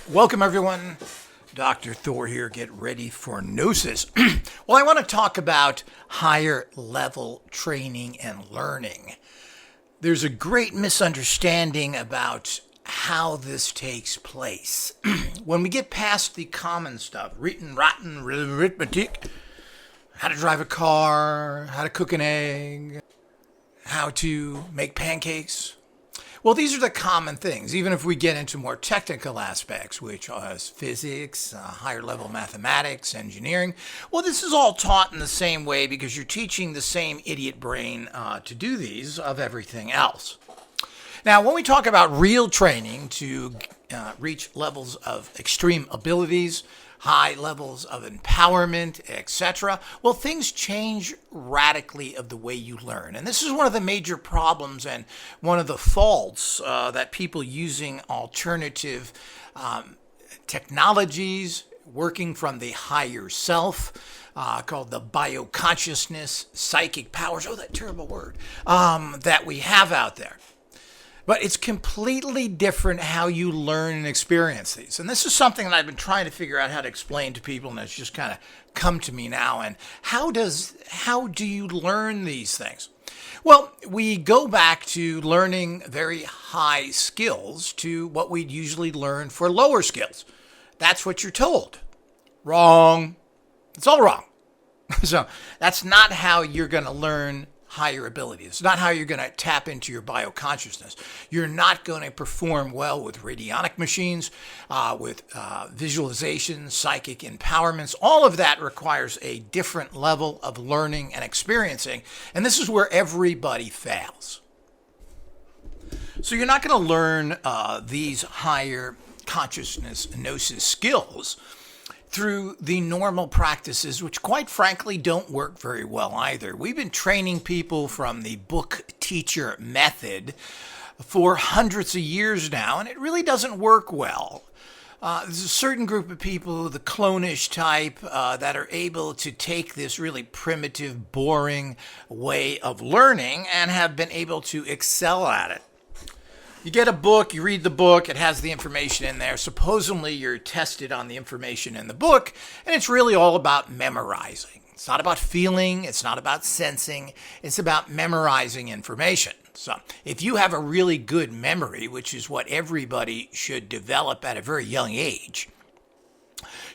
Welcome, everyone. Dr. Thor here. Get ready for Gnosis. Well, I want to talk about higher level training and learning. There's a great misunderstanding about how this takes place. When we get past the common stuff, written, rotten, arithmetic, how to drive a car, how to cook an egg, how to make pancakes. Well, these are the common things, even if we get into more technical aspects, which is physics, higher level mathematics, engineering. Well, this is all taught in the same way because you're teaching the same idiot brain to do these of everything else. Now, when we talk about real training to reach levels of extreme abilities, high levels of empowerment, etc. Well, things change radically of the way you learn. And this is one of the major problems and one of the faults that people using alternative technologies, working from the higher self, called the bioconsciousness, psychic powers, that terrible word, that we have out there. But it's completely different how you learn and experience these. And this is something that I've been trying to figure out how to explain to people, and it's just kind of come to me now. And how do you learn these things? Well, we go back to learning very high skills to what we'd usually learn for lower skills. That's what you're told. Wrong. It's all wrong. So that's not how you're going to learn higher ability. It's not how you're going to tap into your bioconsciousness. You're not going to perform well with radionic machines, with visualization, psychic empowerments. All of that requires a different level of learning and experiencing, and this is where everybody fails. So you're not going to learn these higher consciousness gnosis skills through the normal practices, which quite frankly don't work very well either. We've been training people from the book teacher method for hundreds of years now, and it really doesn't work well. There's a certain group of people, the clonish type, that are able to take this really primitive, boring way of learning and have been able to excel at it. You get a book, you read the book, it has the information in there. Supposedly you're tested on the information in the book, and it's really all about memorizing. It's not about feeling, it's not about sensing, it's about memorizing information. So if you have a really good memory, which is what everybody should develop at a very young age,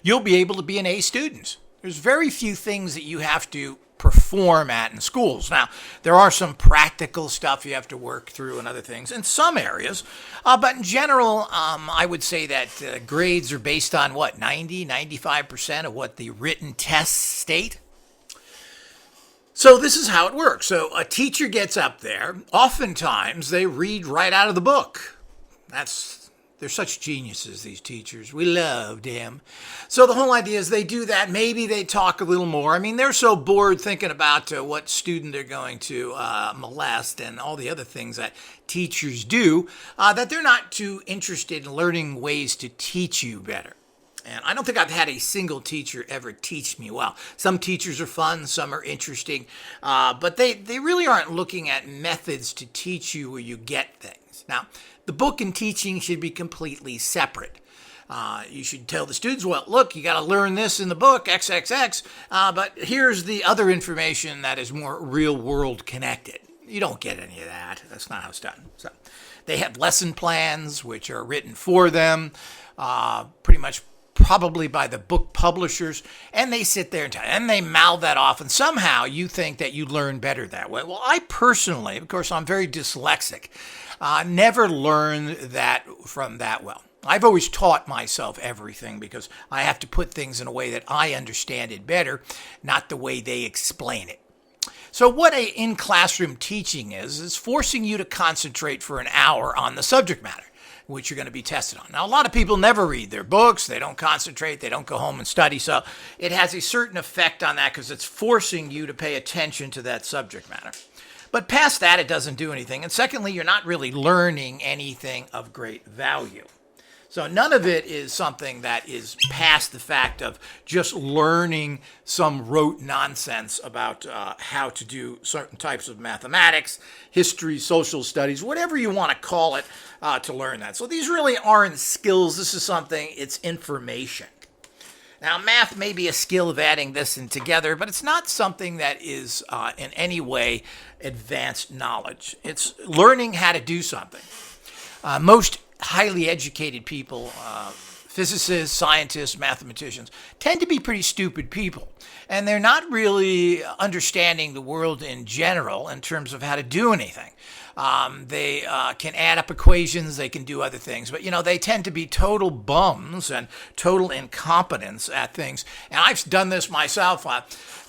you'll be able to be an A student. There's very few things that you have to perform at in schools. Now, there are some practical stuff you have to work through and other things in some areas, but in general, I would say that grades are based on 95% of what the written tests state. So this is how it works. So a teacher gets up there. Oftentimes, they read right out of the book. They're such geniuses, these teachers. We love them. So the whole idea is they do that. Maybe they talk a little more. I mean, they're so bored thinking about what student they're going to molest and all the other things that teachers do that they're not too interested in learning ways to teach you better. And I don't think I've had a single teacher ever teach me well. Some teachers are fun, some are interesting, but they really aren't looking at methods to teach you where you get things. Now, the book and teaching should be completely separate. You should tell the students, well, look, you got to learn this in the book, XXX, but here's the other information that is more real world connected. You don't get any of that. That's not how it's done. So they have lesson plans, which are written for them, pretty much probably by the book publishers, and they sit there and they mouth that off, and somehow you think that you learn better that way. Well, I personally, of course, I'm very dyslexic, never learned that from that well. I've always taught myself everything because I have to put things in a way that I understand it better, not the way they explain it. So what in-classroom teaching is forcing you to concentrate for an hour on the subject matter, which you're going to be tested on. Now, a lot of people never read their books. They don't concentrate. They don't go home and study. So it has a certain effect on that because it's forcing you to pay attention to that subject matter. But past that, it doesn't do anything. And secondly, you're not really learning anything of great value. So none of it is something that is past the fact of just learning some rote nonsense about how to do certain types of mathematics, history, social studies, whatever you want to call it, to learn that. So these really aren't skills. This is something, it's information. Now, math may be a skill of adding this in together, but it's not something that is in any way advanced knowledge. It's learning how to do something. Most highly educated people, physicists, scientists, mathematicians, tend to be pretty stupid people. And they're not really understanding the world in general in terms of how to do anything. They can add up equations, they can do other things, but they tend to be total bums and total incompetence at things. And I've done this myself,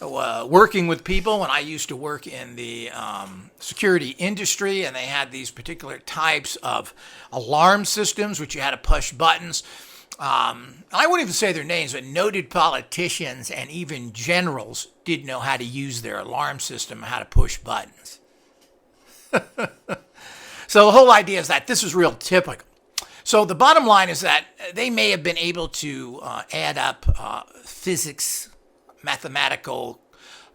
working with people when I used to work in the security industry, and they had these particular types of alarm systems, which you had to push buttons. I wouldn't even say their names, but noted politicians and even generals didn't know how to use their alarm system, how to push buttons. So the whole idea is that this is real typical. So the bottom line is that they may have been able to add up physics, mathematical,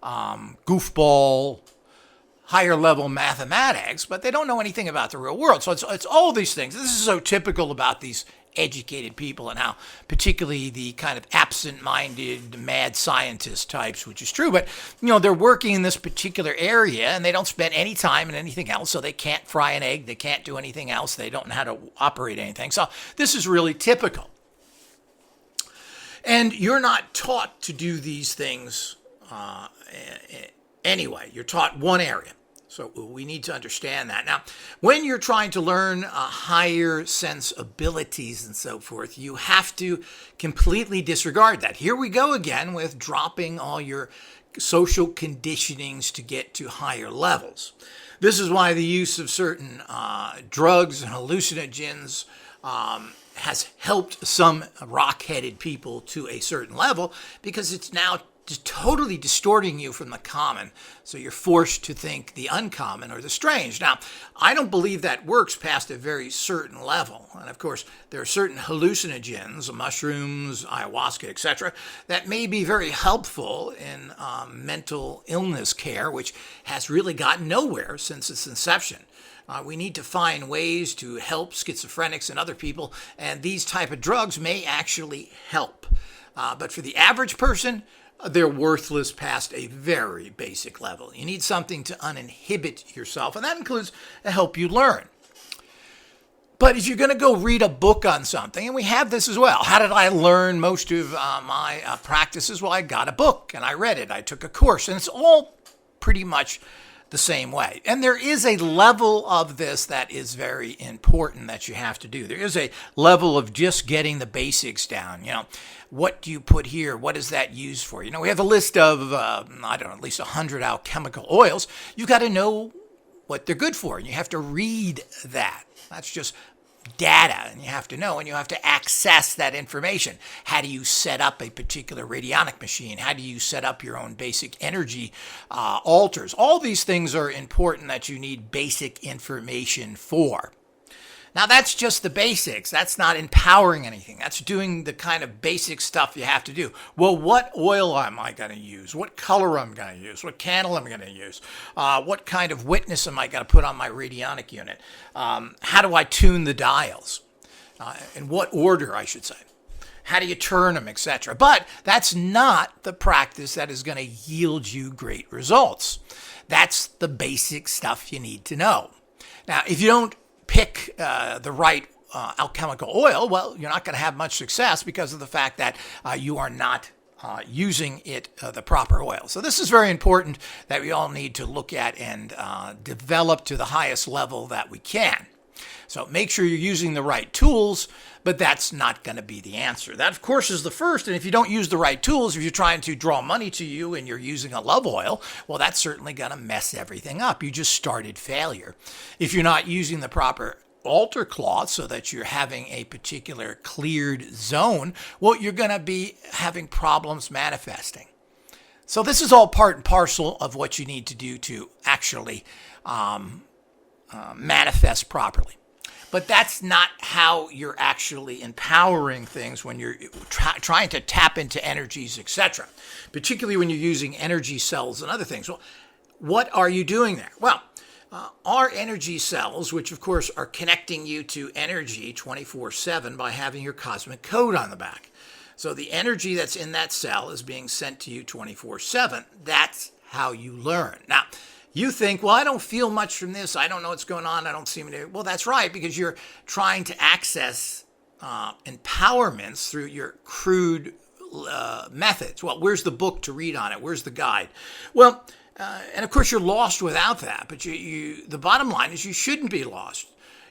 goofball, higher level mathematics, but they don't know anything about the real world. So it's all these things. This is so typical about these educated people and how particularly the kind of absent-minded mad scientist types, which is true, but they're working in this particular area and they don't spend any time in anything else, so they can't fry an egg, they can't do anything else, they don't know how to operate anything. So this is really typical. And you're not taught to do these things anyway. You're taught one area. So we need to understand that. Now, when you're trying to learn higher sense abilities and so forth, you have to completely disregard that. Here we go again with dropping all your social conditionings to get to higher levels. This is why the use of certain drugs and hallucinogens has helped some rock-headed people to a certain level, because it's now just totally distorting you from the common. So you're forced to think the uncommon or the strange. Now, I don't believe that works past a very certain level. And of course, there are certain hallucinogens, mushrooms, ayahuasca, etc., that may be very helpful in mental illness care, which has really gotten nowhere since its inception. We need to find ways to help schizophrenics and other people, and these type of drugs may actually help. But for the average person, they're worthless past a very basic level. You need something to uninhibit yourself, and that includes to help you learn. But if you're going to go read a book on something, and we have this as well. How did I learn most of my practices? Well, I got a book, and I read it. I took a course, and it's all pretty much the same way. And there is a level of this that is very important that you have to do. There is a level of just getting the basics down. What do you put here? What is that used for? We have a list of, at least 100 alchemical oils. You've got to know what they're good for, and you have to read that. That's just data, and you have to know, and you have to access that information. How do you set up a particular radionic machine? How do you set up your own basic energy altars? All these things are important that you need basic information for. Now, that's just the basics. That's not empowering anything. That's doing the kind of basic stuff you have to do. Well, what oil am I going to use? What color am I going to use? What candle am I going to use? What kind of witness am I going to put on my radionic unit? How do I tune the dials? In what order, I should say? How do you turn them, etc.? But that's not the practice that is going to yield you great results. That's the basic stuff you need to know. Now, if you don't pick the right alchemical oil, well, you're not going to have much success because of the fact that you are not using it the proper oil. So this is very important that we all need to look at and develop to the highest level that we can. So make sure you're using the right tools, but that's not going to be the answer. That, of course, is the first. And if you don't use the right tools, if you're trying to draw money to you and you're using a love oil, well, that's certainly going to mess everything up. You just started failure. If you're not using the proper altar cloth so that you're having a particular cleared zone, well, you're going to be having problems manifesting. So this is all part and parcel of what you need to do to actually manifest properly. But that's not how you're actually empowering things when you're trying to tap into energies, etc. Particularly when you're using energy cells and other things. Well, what are you doing there? Well, our energy cells, which of course are connecting you to energy 24/7 by having your cosmic code on the back. So the energy that's in that cell is being sent to you 24/7. That's how you learn. Now, you think, well, I don't feel much from this. I don't know what's going on. I don't see it. Well, that's right, because you're trying to access empowerments through your crude methods. Well, where's the book to read on it? Where's the guide? Well, and of course, you're lost without that. But the bottom line is you shouldn't be lost.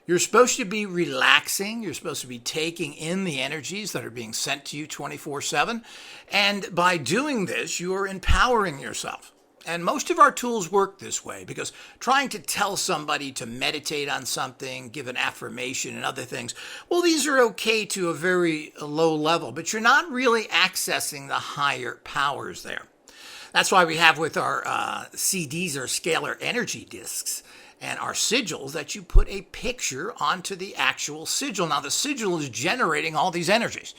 You're supposed to be relaxing. You're supposed to be taking in the energies that are being sent to you 24/7. And by doing this, you are empowering yourself. And most of our tools work this way, because trying to tell somebody to meditate on something, give an affirmation and other things, well, these are okay to a very low level, but you're not really accessing the higher powers there. That's why we have with our CDs or scalar energy discs and our sigils that you put a picture onto the actual sigil. Now, the sigil is generating all these energies.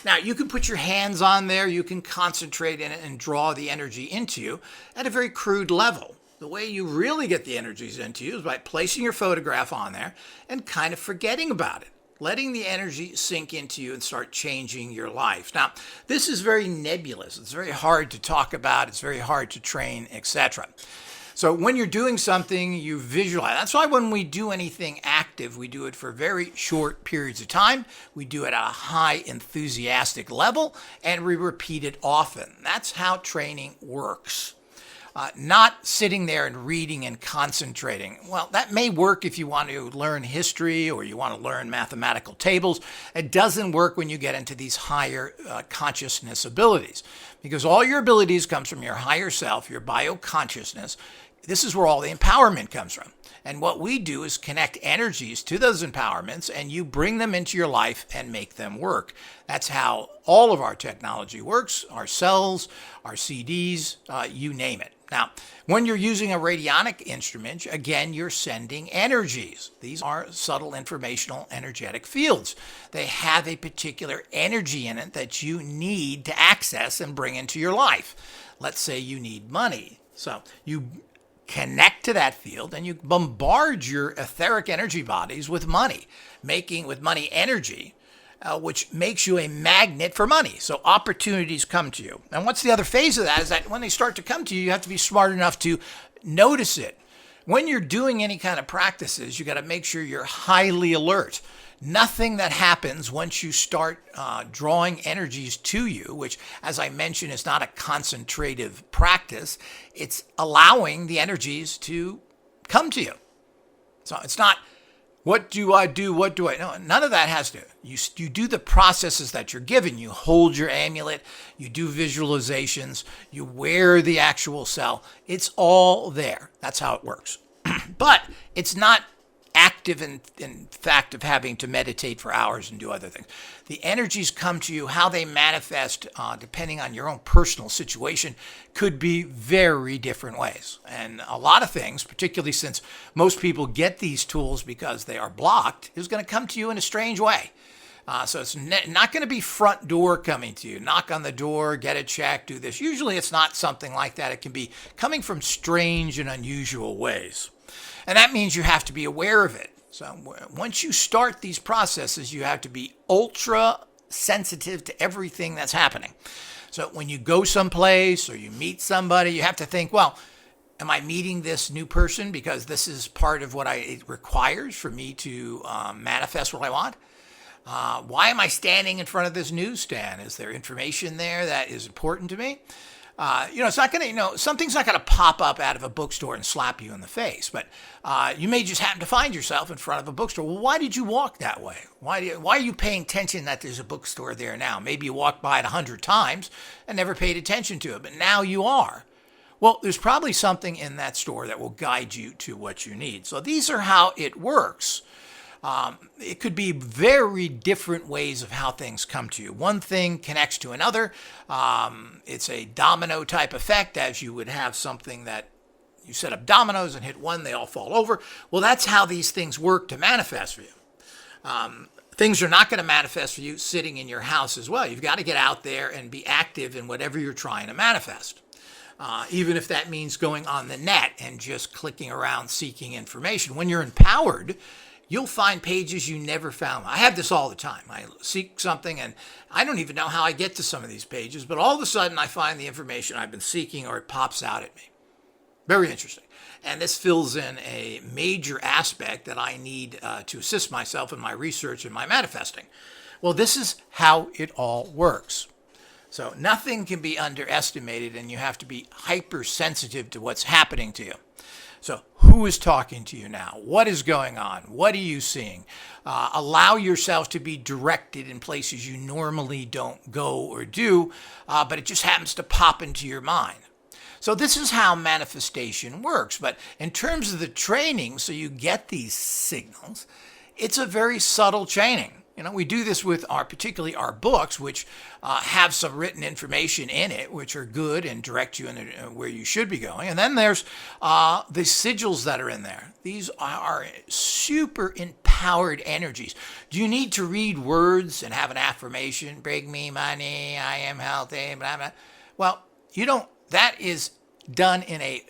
Now, you can put your hands on there, you can concentrate in it and draw the energy into you at a very crude level. The way you really get the energies into you is by placing your photograph on there and kind of forgetting about it, letting the energy sink into you and start changing your life. Now, this is very nebulous. It's very hard to talk about. It's very hard to train, etc. So when you're doing something, you visualize. That's why when we do anything active, we do it for very short periods of time. We do it at a high enthusiastic level, and we repeat it often. That's how training works. Not sitting there and reading and concentrating. Well, that may work if you want to learn history or you want to learn mathematical tables. It doesn't work when you get into these higher consciousness abilities, because all your abilities comes from your higher self, your bioconsciousness. This is where all the empowerment comes from. And what we do is connect energies to those empowerments, and you bring them into your life and make them work. That's how all of our technology works, our cells, our CDs, you name it. Now, when you're using a radionic instrument, again, you're sending energies. These are subtle informational energetic fields. They have a particular energy in it that you need to access and bring into your life. Let's say you need money. So you connect to that field and you bombard your etheric energy bodies with money, with money energy, which makes you a magnet for money. So opportunities come to you. And what's the other phase of that is that when they start to come to you, you have to be smart enough to notice it. When you're doing any kind of practices, you got to make sure you're highly alert. Nothing that happens once you start drawing energies to you, which, as I mentioned, is not a concentrative practice. It's allowing the energies to come to you. So it's not, what do I do? What do I know? None of that has to. You do the processes that you're given. You hold your amulet. You do visualizations. You wear the actual cell. It's all there. That's how it works. But it's not active in fact of having to meditate for hours and do other things. The energies come to you, how they manifest, depending on your own personal situation, could be very different ways. And a lot of things, particularly since most people get these tools because they are blocked, is going to come to you in a strange way. So it's not going to be front door coming to you. Knock on the door, get a check, do this. Usually it's not something like that. It can be coming from strange and unusual ways. And that means you have to be aware of it. So once you start these processes, you have to be ultra sensitive to everything that's happening. So when you go someplace or you meet somebody, you have to think, well, am I meeting this new person because this is part of what it requires for me to manifest what I want? Why am I standing in front of this newsstand? Is there information there that is important to me? It's not going to, something's not going to pop up out of a bookstore and slap you in the face, but you may just happen to find yourself in front of a bookstore. Well, why did you walk that way? Why are you paying attention that there's a bookstore there now? Maybe you walked by it 100 times and never paid attention to it, but now you are. Well, there's probably something in that store that will guide you to what you need. So these are how it works. It could be very different ways of how things come to you. One thing connects to another. It's a domino type effect, as you would have something that you set up dominoes and hit one, they all fall over. Well, that's how these things work to manifest for you. Things are not going to manifest for you sitting in your house as well. You've got to get out there and be active in whatever you're trying to manifest. Even if that means going on the net and just clicking around seeking information. When you're empowered, you'll find pages you never found. I have this all the time. I seek something and I don't even know how I get to some of these pages, but all of a sudden I find the information I've been seeking or it pops out at me. Very interesting. And this fills in a major aspect that I need to assist myself in my research and my manifesting. Well, this is how it all works. So nothing can be underestimated, and you have to be hypersensitive to what's happening to you. So who is talking to you now? What is going on? What are you seeing? Allow yourself to be directed in places you normally don't go or do, but it just happens to pop into your mind. So this is how manifestation works. But in terms of the training, so you get these signals, it's a very subtle training. We do this with particularly our books, which have some written information in it, which are good and direct you in where you should be going. And then there's the sigils that are in there. These are super empowered energies. Do you need to read words and have an affirmation? Bring me money, I am healthy, blah, blah. Well, you don't. That is done in a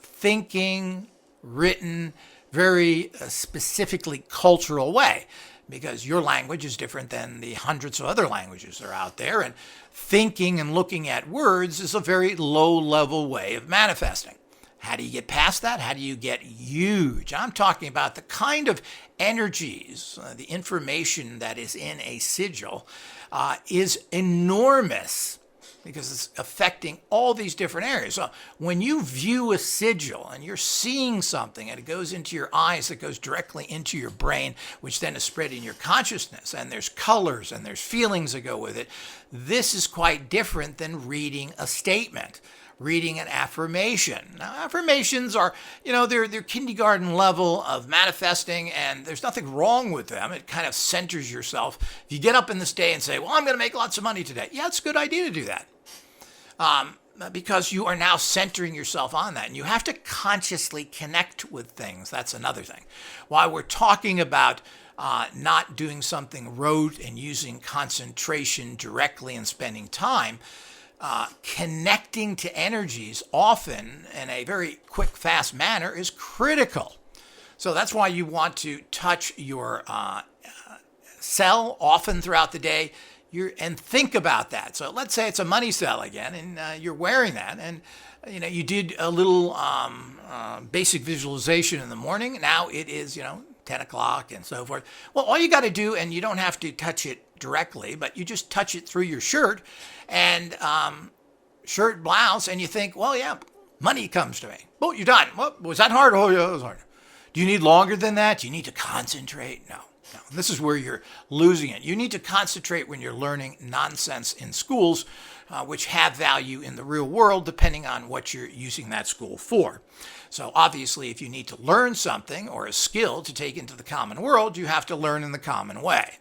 thinking, written, very specifically cultural way, because your language is different than the hundreds of other languages that are out there. And thinking and looking at words is a very low-level way of manifesting. How do you get past that? How do you get huge? I'm talking about the kind of energies, the information that is in a sigil is enormous, because it's affecting all these different areas. So when you view a sigil and you're seeing something and it goes into your eyes, it goes directly into your brain, which then is spread in your consciousness, and there's colors and there's feelings that go with it. This is quite different than reading a statement, reading an affirmation. Now, affirmations are, they're kindergarten level of manifesting, and there's nothing wrong with them. It kind of centers yourself. If you get up in this day and say, well, I'm going to make lots of money today. Yeah, it's a good idea to do that. Because you are now centering yourself on that. And you have to consciously connect with things. That's another thing. While we're talking about not doing something rote and using concentration directly and spending time, connecting to energies often in a very quick, fast manner is critical. So that's why you want to touch your cell often throughout the day. And think about that. So let's say it's a money cell again, and you're wearing that, and you did a little basic visualization in the morning. Now it is 10 o'clock and so forth. Well, all you got to do, and you don't have to touch it directly, but you just touch it through your shirt and shirt, blouse, and you think, well, yeah, money comes to me. Oh, you're done. Well, was that hard? Oh, yeah, it was hard. Do you need longer than that? Do you need to concentrate? No. This is where you're losing it. You need to concentrate when you're learning nonsense in schools, which have value in the real world, depending on what you're using that school for. So obviously, if you need to learn something or a skill to take into the common world, you have to learn in the common way.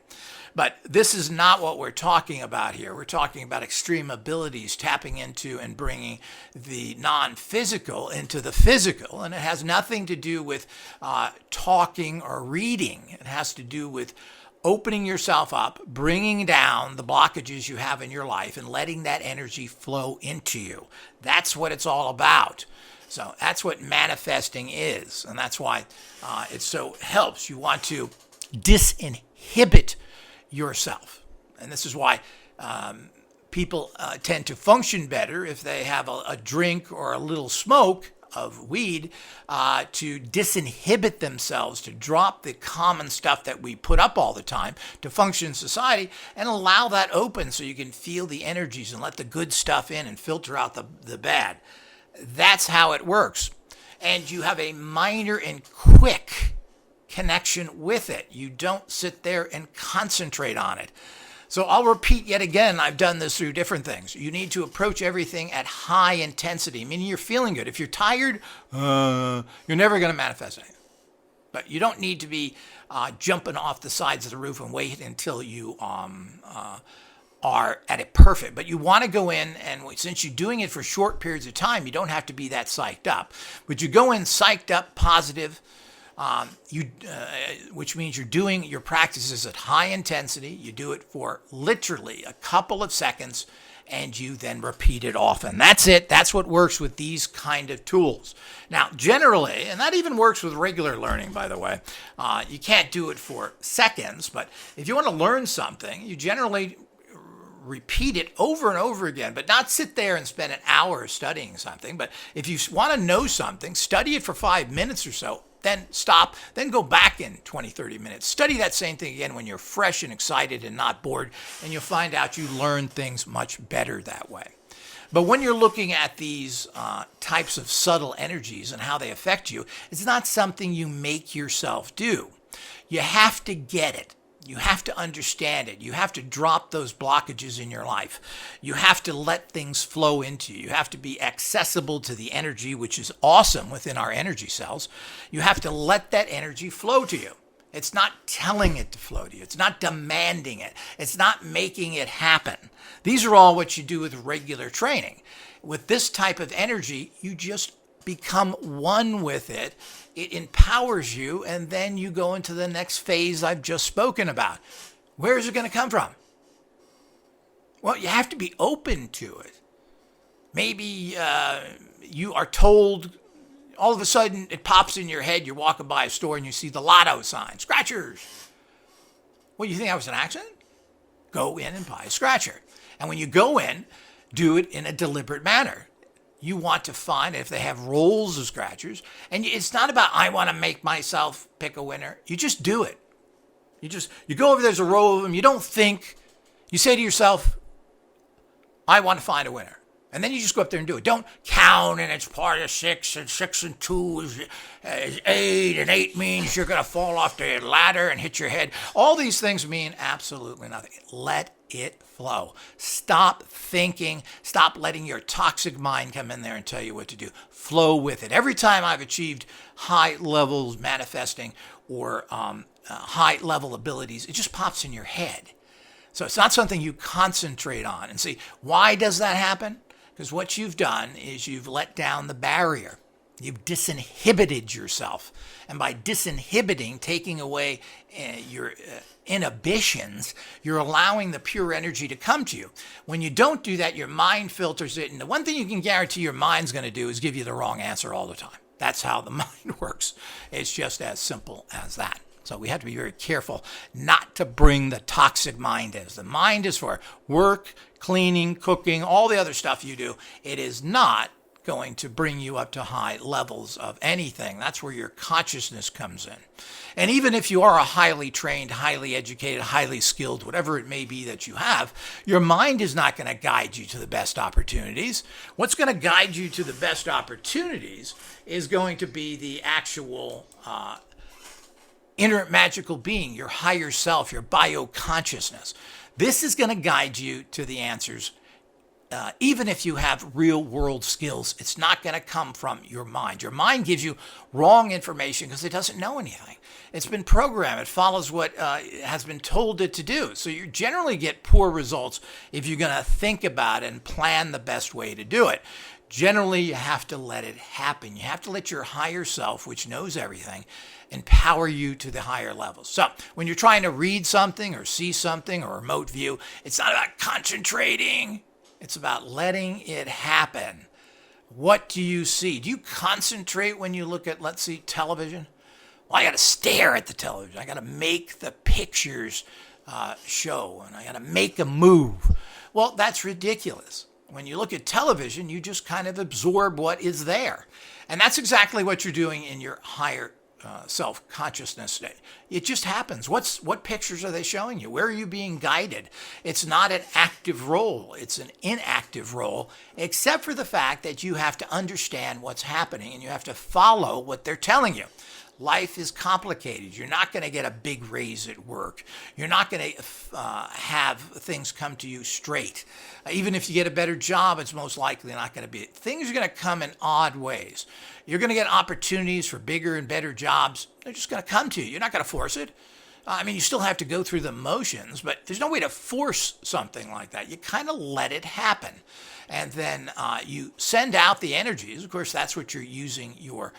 But this is not what we're talking about here. We're talking about extreme abilities, tapping into and bringing the non-physical into the physical. And it has nothing to do with talking or reading. It has to do with opening yourself up, bringing down the blockages you have in your life, and letting that energy flow into you. That's what it's all about. So that's what manifesting is. And that's why it so helps. You want to disinhibit yourself. And this is why people tend to function better if they have a drink or a little smoke of weed to disinhibit themselves, to drop the common stuff that we put up all the time to function in society, and allow that open so you can feel the energies and let the good stuff in and filter out the bad. That's how it works. And you have a minor and quick connection with it. You don't sit there and concentrate on it. So I'll repeat yet again, I've done this through different things. You need to approach everything at high intensity, meaning you're feeling good. If you're tired, you're never going to manifest anything. But you don't need to be jumping off the sides of the roof and wait until you are at it perfect. But you want to go in, and since you're doing it for short periods of time, you don't have to be that psyched up. But you go in psyched up, positive, which means you're doing your practices at high intensity. You do it for literally a couple of seconds, and you then repeat it often. That's it. That's what works with these kind of tools. Now, generally, and that even works with regular learning, by the way, you can't do it for seconds, but if you want to learn something, you generally repeat it over and over again, but not sit there and spend an hour studying something. But if you want to know something, study it for 5 minutes or so, then stop, then go back in 20, 30 minutes. Study that same thing again when you're fresh and excited and not bored, and you'll find out you learn things much better that way. But when you're looking at these types of subtle energies and how they affect you, it's not something you make yourself do. You have to get it. You have to understand it. You have to drop those blockages in your life. You have to let things flow into you. You have to be accessible to the energy, which is awesome within our energy cells. You have to let that energy flow to you. It's not telling it to flow to you. It's not demanding it. It's not making it happen. These are all what you do with regular training. With this type of energy, you just become one with it. It empowers you, and then you go into the next phase I've just spoken about. Where is it going to come from? Well, you have to be open to it. Maybe you are told, all of a sudden it pops in your head, you're walking by a store and you see the lotto sign, scratchers. Well, you think that was an accident? Go in and buy a scratcher. And when you go in, do it in a deliberate manner. You want to find if they have rolls of scratchers. And it's not about, I want to make myself pick a winner. You just do it. You go over, there's a row of them. You don't think. You say to yourself, I want to find a winner. And then you just go up there and do it. Don't count, and it's part of 6, and 6 and 2 is 8, and 8 means you're going to fall off the ladder and hit your head. All these things mean absolutely nothing. Let it flow. Stop thinking. Stop letting your toxic mind come in there and tell you what to do. Flow with it. Every time I've achieved high levels manifesting or high level abilities, it just pops in your head. So it's not something you concentrate on. And see, why does that happen? Because what you've done is you've let down the barrier. You've disinhibited yourself. And by disinhibiting, taking away your inhibitions, you're allowing the pure energy to come to you. When you don't do that, your mind filters it. And the one thing you can guarantee your mind's going to do is give you the wrong answer all the time. That's how the mind works. It's just as simple as that. So we have to be very careful not to bring the toxic mind in. The mind is for work, cleaning, cooking, all the other stuff you do. It is not going to bring you up to high levels of anything. That's where your consciousness comes in. And even if you are a highly trained, highly educated, highly skilled, whatever it may be that you have, your mind is not going to guide you to the best opportunities. What's going to guide you to the best opportunities is going to be the actual inner magical being, your higher self, your bioconsciousness. This is going to guide you to the answers. Even if you have real world skills, it's not going to come from your mind. Your mind gives you wrong information because it doesn't know anything. It's been programmed. It follows what has been told it to do. So you generally get poor results if you're going to think about it and plan the best way to do it. Generally, you have to let it happen. You have to let your higher self, which knows everything, empower you to the higher levels. So when you're trying to read something or see something or remote view, it's not about concentrating. It's about letting it happen. What do you see? Do you concentrate when you look at, let's see, television? Well, I got to stare at the television. I got to make the pictures show, and I got to make a move. Well, that's ridiculous. When you look at television, you just kind of absorb what is there. And that's exactly what you're doing in your higher self-consciousness state. It just happens. What pictures are they showing you? Where are you being guided? It's not an active role. It's an inactive role, except for the fact that you have to understand what's happening and you have to follow what they're telling you. Life is complicated. You're not going to get a big raise at work. You're not going to have things come to you straight. Even if you get a better job, it's most likely not going to be. Things are going to come in odd ways. You're going to get opportunities for bigger and better jobs. They're just going to come to you. You're not going to force it. I mean, you still have to go through the motions, but there's no way to force something like that. You kind of let it happen. And then you send out the energies. Of course, that's what you're using your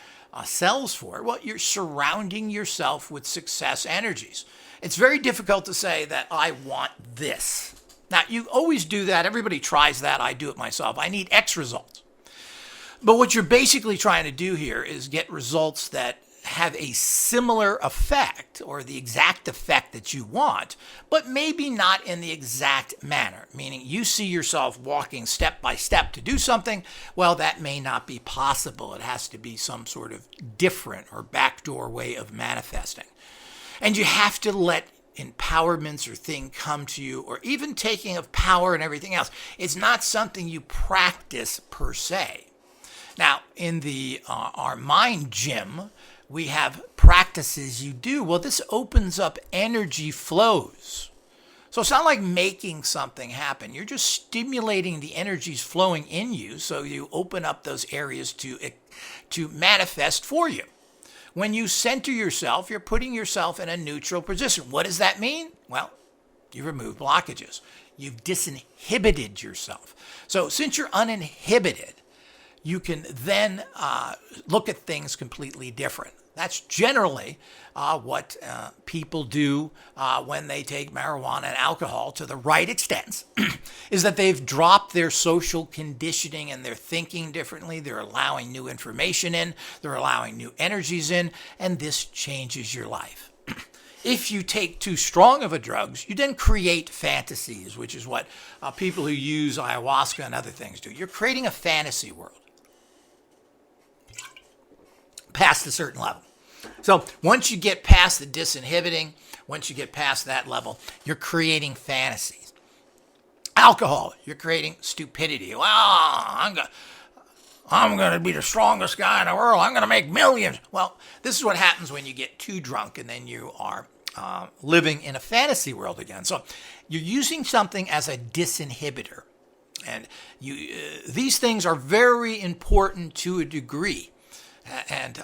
cells for? Well, you're surrounding yourself with success energies. It's very difficult to say that I want this. Now, you always do that. Everybody tries that. I do it myself. I need X results. But what you're basically trying to do here is get results that have a similar effect or the exact effect that you want, but maybe not in the exact manner, meaning you see yourself walking step by step to do something. Well, that may not be possible. It has to be some sort of different or backdoor way of manifesting. And you have to let empowerments or thing come to you, or even taking of power and everything else. It's not something you practice per se. Now, in the our mind gym, we have practices you do. Well, this opens up energy flows. So it's not like making something happen. You're just stimulating the energies flowing in you, so you open up those areas to manifest for you. When you center yourself, you're putting yourself in a neutral position. What does that mean? Well, you remove blockages. You've disinhibited yourself. So since you're uninhibited, you can then look at things completely different. That's generally what people do when they take marijuana and alcohol to the right extent, is that they've dropped their social conditioning and they're thinking differently. They're allowing new information in. They're allowing new energies in, and this changes your life. If you take too strong of a drugs, you then create fantasies, which is what people who use ayahuasca and other things do. You're creating a fantasy world past a certain level. So once you get past the disinhibiting, once you get past that level, you're creating fantasies. Alcohol, you're creating stupidity. Well, I'm going to be the strongest guy in the world. I'm going to make millions. Well, this is what happens when you get too drunk and then you are living in a fantasy world again. So you're using something as a disinhibitor. And these things are very important to a degree. And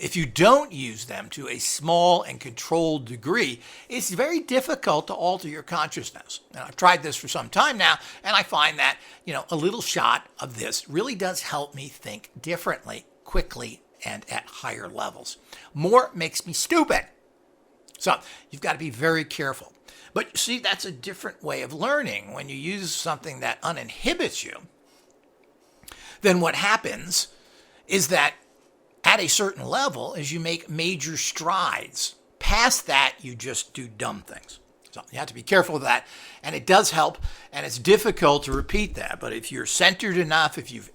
if you don't use them to a small and controlled degree, it's very difficult to alter your consciousness. And I've tried this for some time now, and I find that, a little shot of this really does help me think differently, quickly, and at higher levels. More makes me stupid. So you've got to be very careful. But see, that's a different way of learning. When you use something that uninhibits you, then what happens is that at a certain level, as you make major strides, past that, you just do dumb things. So you have to be careful of that. And it does help, and it's difficult to repeat that. But if you're centered enough, if you've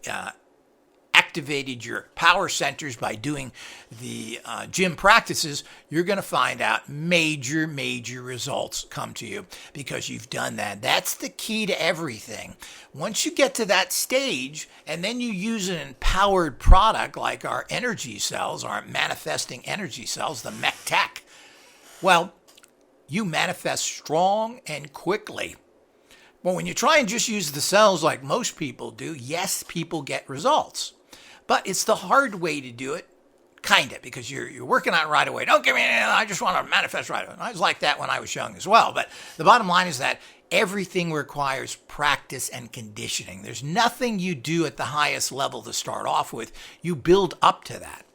activated your power centers by doing the gym practices, you're going to find out major results come to you because you've done that. That's the key to everything. Once you get to that stage and then you use an empowered product like our energy cells, our manifesting energy cells, the MEC-TEC, well, you manifest strong and quickly. But when you try and just use the cells like most people do, yes, people get results. But it's the hard way to do it, kind of, because you're working on it right away. Don't give me anything, I just want to manifest right away. I was like that when I was young as well. But the bottom line is that everything requires practice and conditioning. There's nothing you do at the highest level to start off with. You build up to that.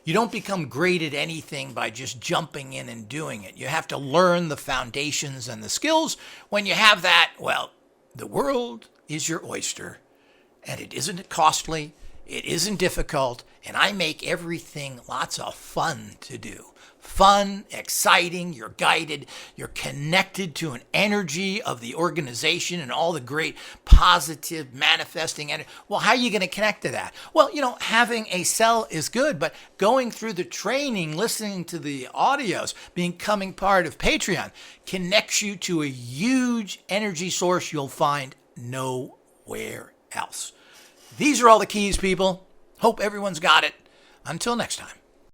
You don't become great at anything by just jumping in and doing it. You have to learn the foundations and the skills. When you have that, well, the world is your oyster, and it isn't costly. It isn't difficult, and I make everything lots of fun to do. Fun, exciting, you're guided, you're connected to an energy of the organization and all the great positive manifesting energy. Well, how are you going to connect to that? Well, having a cell is good, but going through the training, listening to the audios, becoming part of Patreon connects you to a huge energy source you'll find nowhere else. These are all the keys, people. Hope everyone's got it. Until next time.